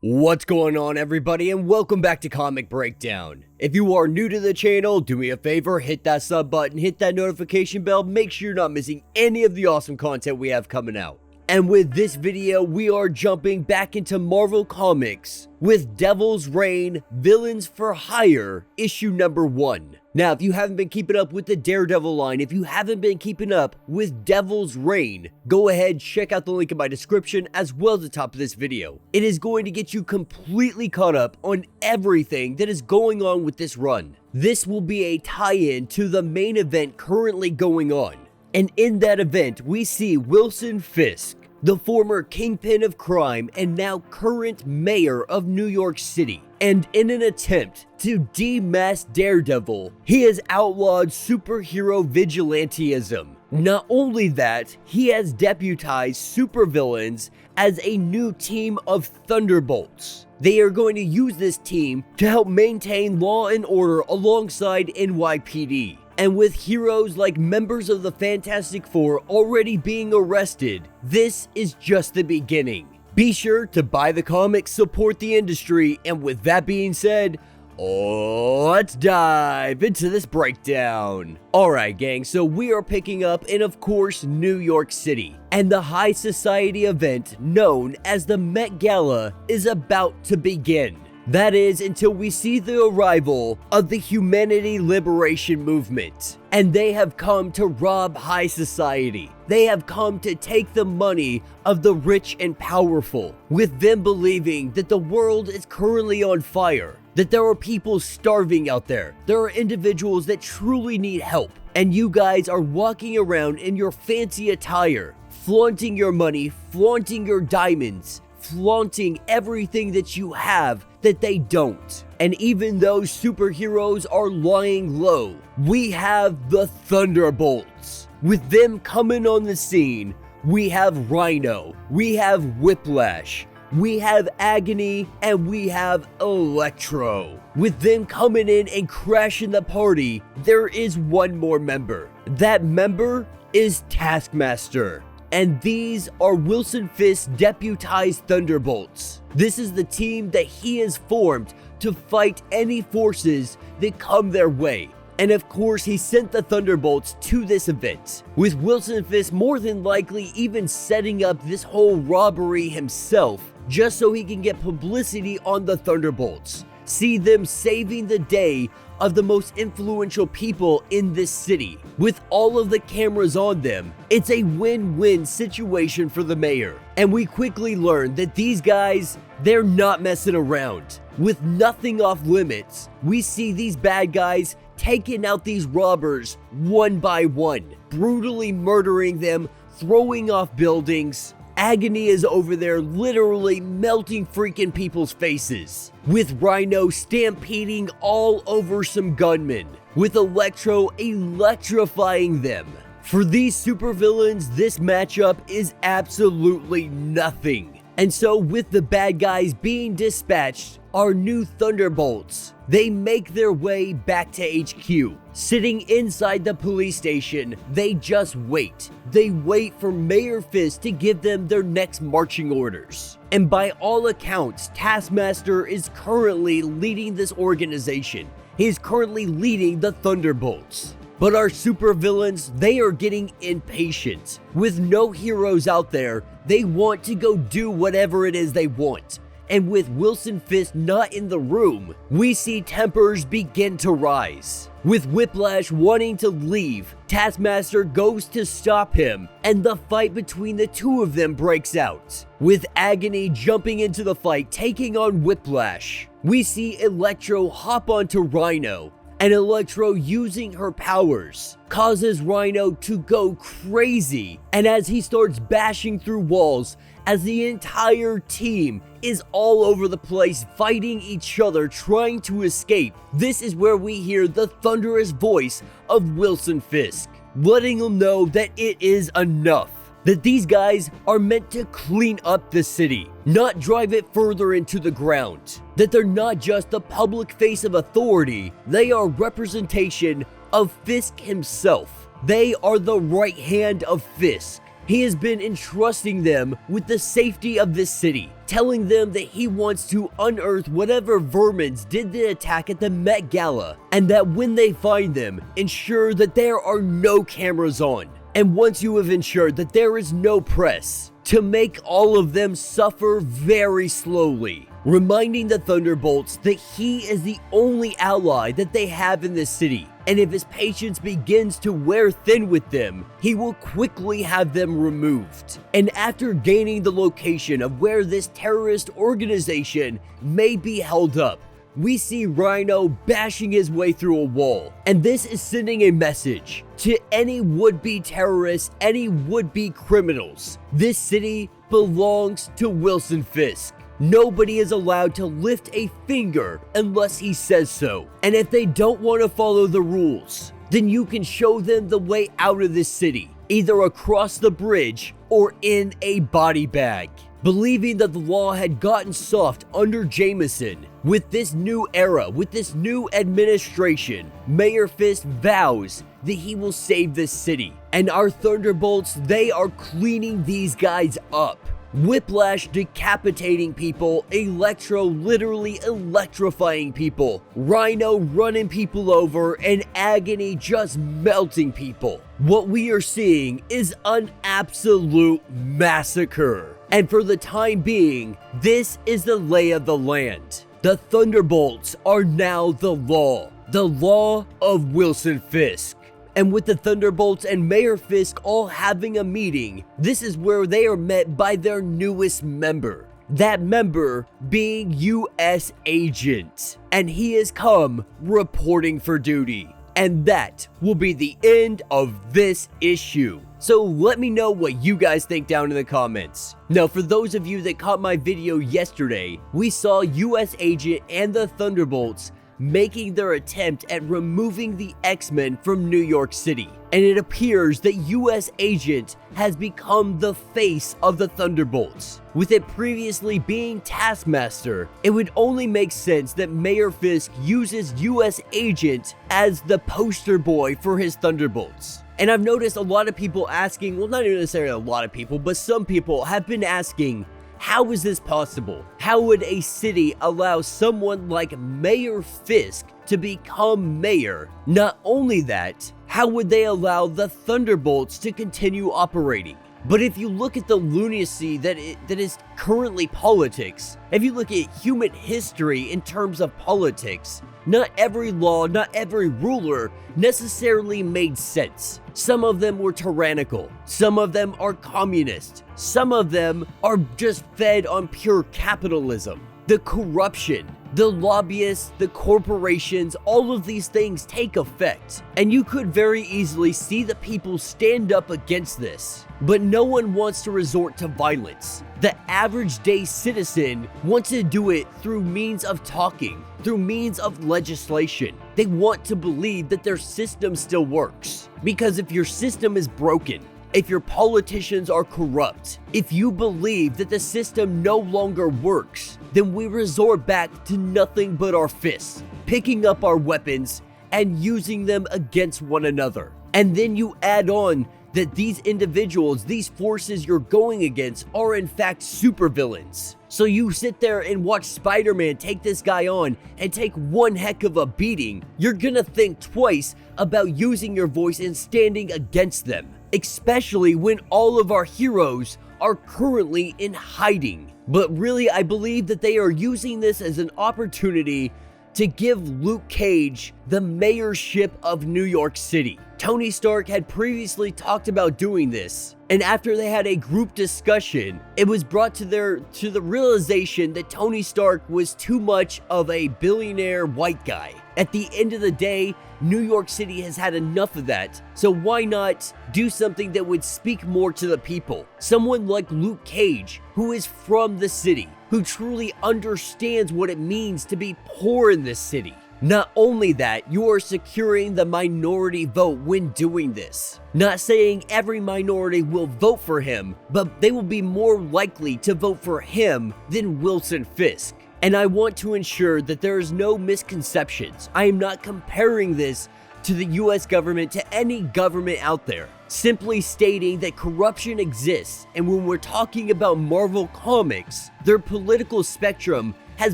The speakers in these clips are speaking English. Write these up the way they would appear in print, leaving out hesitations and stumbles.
What's going on, everybody, and welcome back to Comic Breakdown. If you are new to the channel, do me a favor, hit that sub button, hit that notification bell, make sure you're not missing any of the awesome content we have coming out. And with this video, we are jumping back into Marvel Comics with Devil's Reign Villains for Hire, issue number 1. Now, if you haven't been keeping up with the Daredevil line, if you haven't been keeping up with Devil's Reign, go ahead, check out the link in my description as well as the top of this video. It is going to get you completely caught up on everything that is going on with this run. This will be a tie-in to the main event currently going on. And in that event, we see Wilson Fisk, the former kingpin of crime and now current mayor of New York City. And in an attempt to demask Daredevil, he has outlawed superhero vigilantism. Not only that, he has deputized supervillains as a new team of Thunderbolts. They are going to use this team to help maintain law and order alongside NYPD. And with heroes like members of the Fantastic Four already being arrested, this is just the beginning. Be sure to buy the comics, support the industry, and with that being said, let's dive into this breakdown. Alright gang, so we are picking up in, of course, New York City. And the high society event known as the Met Gala is about to begin. That is, until we see the arrival of the Humanity Liberation Movement. And they have come to rob high society. They have come to take the money of the rich and powerful, with them believing that the world is currently on fire, that there are people starving out there, there are individuals that truly need help, and you guys are walking around in your fancy attire, flaunting your money, flaunting your diamonds, flaunting everything that you have that they don't. And even though superheroes are lying low, we have the Thunderbolts. With them coming on the scene, we have Rhino, we have Whiplash, we have Agony, and we have Electro. With them coming in and crashing the party, there is one more member. That member is Taskmaster. And these are Wilson Fisk's deputized Thunderbolts. This is the team that he has formed to fight any forces that come their way. And of course, he sent the Thunderbolts to this event, with Wilson Fisk more than likely even setting up this whole robbery himself, just so he can get publicity on the Thunderbolts. See them saving the day of the most influential people in this city. With all of the cameras on them, it's a win-win situation for the mayor. And we quickly learn that these guys, they're not messing around. With nothing off limits, we see these bad guys taking out these robbers one by one, brutally murdering them, throwing off buildings. Agony is over there literally melting freaking people's faces, with Rhino stampeding all over some gunmen, with Electro electrifying them. For these supervillains, this matchup is absolutely nothing. And so with the bad guys being dispatched, our new Thunderbolts, they make their way back to HQ. Sitting inside the police station, they just wait. They wait for Mayor Fisk to give them their next marching orders. And by all accounts, Taskmaster is currently leading this organization. He is currently leading the Thunderbolts. But our supervillains, they are getting impatient. With no heroes out there, they want to go do whatever it is they want. And with Wilson Fisk not in the room, we see tempers begin to rise. With Whiplash wanting to leave, Taskmaster goes to stop him, and the fight between the two of them breaks out. With Agony jumping into the fight, taking on Whiplash, we see Electro hop onto Rhino, and Electro, using her powers, causes Rhino to go crazy. And as he starts bashing through walls, as the entire team is all over the place fighting each other, trying to escape, this is where we hear the thunderous voice of Wilson Fisk, letting them know that it is enough. That these guys are meant to clean up the city, not drive it further into the ground. That they're not just the public face of authority, they are representation of Fisk himself. They are the right hand of Fisk. He has been entrusting them with the safety of this city, telling them that he wants to unearth whatever vermins did the attack at the Met Gala, and that when they find them, ensure that there are no cameras on. And once you have ensured that there is no press, to make all of them suffer very slowly, reminding the Thunderbolts that he is the only ally that they have in this city, and if his patience begins to wear thin with them, he will quickly have them removed. And after gaining the location of where this terrorist organization may be held up, we see Rhino bashing his way through a wall, and this is sending a message to any would-be terrorists, any would-be criminals. This city belongs to Wilson Fisk. Nobody is allowed to lift a finger unless he says so. And if they don't want to follow the rules, then you can show them the way out of this city, either across the bridge or in a body bag. Believing that the law had gotten soft under Jameson, with this new era, with this new administration, Mayor Fisk vows that he will save this city. And our Thunderbolts, they are cleaning these guys up. Whiplash decapitating people, Electro literally electrifying people, Rhino running people over, and Agony just melting people. What we are seeing is an absolute massacre. And for the time being, this is the lay of the land. The Thunderbolts are now the law of Wilson Fisk. And with the Thunderbolts and Mayor Fisk all having a meeting, this is where they are met by their newest member. That member being U.S. Agent. And he has come reporting for duty. And that will be the end of this issue. So let me know what you guys think down in the comments. Now, for those of you that caught my video yesterday, we saw U.S. Agent and the Thunderbolts making their attempt at removing the X-Men from New York City. And it appears that U.S. Agent has become the face of the Thunderbolts. With it previously being Taskmaster, it would only make sense that Mayor Fisk uses U.S. Agent as the poster boy for his Thunderbolts. And I've noticed a lot of people asking, well, not even necessarily a lot of people, but some people have been asking, how is this possible? How would a city allow someone like Mayor Fisk to become mayor? Not only that, how would they allow the Thunderbolts to continue operating? But if you look at the lunacy that is currently politics, if you look at human history in terms of politics, not every law, not every ruler necessarily made sense. Some of them were tyrannical. Some of them are communist. Some of them are just fed on pure capitalism. The corruption, the lobbyists, the corporations, all of these things take effect. And you could very easily see the people stand up against this. But no one wants to resort to violence. The average day citizen wants to do it through means of talking, through means of legislation. They want to believe that their system still works. Because if your system is broken, if your politicians are corrupt, if you believe that the system no longer works, then we resort back to nothing but our fists, picking up our weapons and using them against one another. And then you add on that these individuals, these forces you're going against are in fact supervillains. So you sit there and watch Spider-Man take this guy on and take one heck of a beating, you're gonna think twice about using your voice and standing against them. Especially when all of our heroes are currently in hiding. But really, I believe that they are using this as an opportunity to give Luke Cage the mayorship of New York City. Tony Stark had previously talked about doing this, and after they had a group discussion, it was brought to the realization that Tony Stark was too much of a billionaire white guy. At the end of the day, New York City has had enough of that, so why not do something that would speak more to the people? Someone like Luke Cage, who is from the city, who truly understands what it means to be poor in this city. Not only that, you are securing the minority vote when doing this. Not saying every minority will vote for him, but they will be more likely to vote for him than Wilson Fisk. And I want to ensure that there is no misconceptions. I am not comparing this to the US government, to any government out there. simply stating that corruption exists, and when we're talking about Marvel Comics, their political spectrum has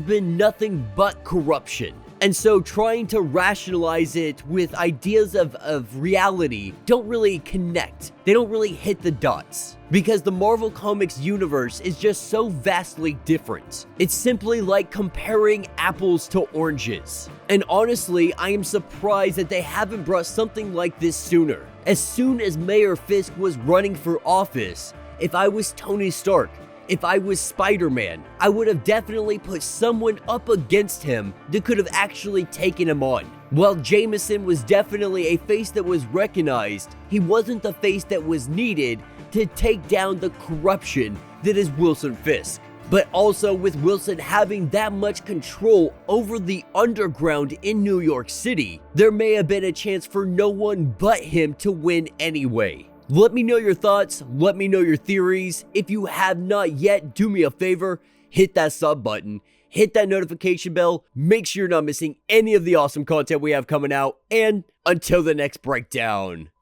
been nothing but corruption. And so trying to rationalize it with ideas of reality don't really connect. They don't really hit the dots. Because the Marvel Comics universe is just so vastly different. It's simply like comparing apples to oranges. And honestly, I am surprised that they haven't brought something like this sooner. As soon as Mayor Fisk was running for office, if I was Tony Stark, if I was Spider-Man, I would have definitely put someone up against him that could have actually taken him on. While Jameson was definitely a face that was recognized, he wasn't the face that was needed to take down the corruption that is Wilson Fisk. But also with Wilson having that much control over the underground in New York City, there may have been a chance for no one but him to win anyway. Let me know your thoughts, let me know your theories. If you have not yet, do me a favor, hit that sub button, hit that notification bell, make sure you're not missing any of the awesome content we have coming out, and until the next breakdown.